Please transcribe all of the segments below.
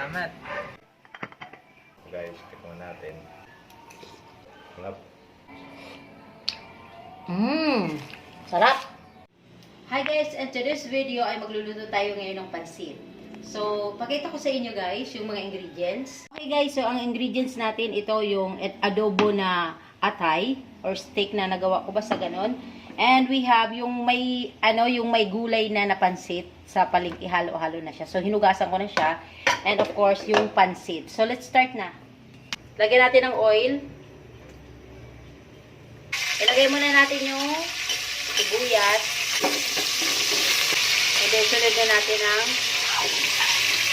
Salamat. Guys, tikman natin. Sarap. Sarap. Hi guys, and today's video ay magluluto tayo ngayon ng pansit. So, pakita ko sa inyo guys yung mga ingredients. Okay guys, so ang ingredients natin, ito yung adobo na atay or steak na nagawa ko, basta ganon. And we have yung may gulay na napansit sa palengke, halo-halo na siya. So, hinugasan ko na siya. And of course, yung pansit. So, let's start na. Lagyan natin ng oil. Ilagay muna natin yung sibuyas. And then, sunod na natin ang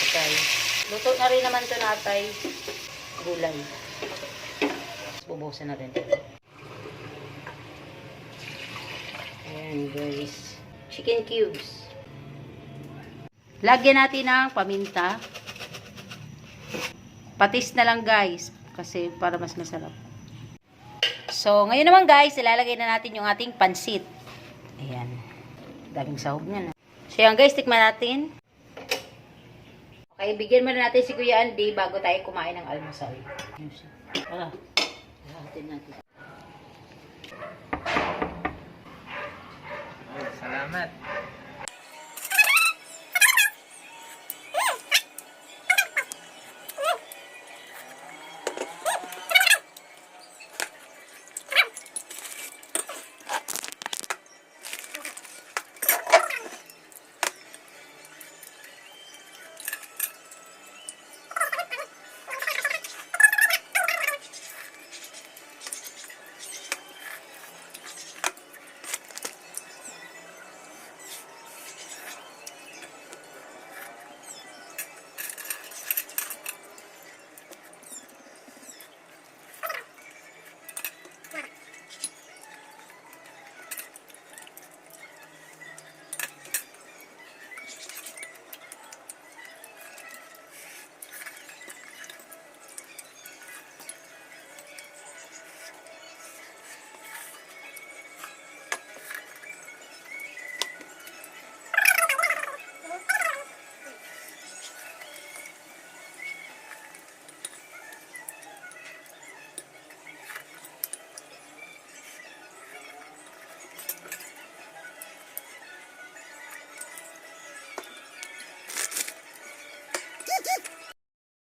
atay. Luto na rin naman ito na atay. Gulay. Bubuhusan na rin ito. Ayan guys. Chicken cubes. Lagyan natin ng paminta. Patis na lang guys. Kasi para mas masarap. So, ngayon naman guys, ilalagay na natin yung ating pansit. Ayan. Daming sahog niya na. So, yan guys, tikman natin. Okay, bigyan muna natin si Kuya Andy bago tayo kumain ng almusal. Tara. Lahatin natin. Salamat.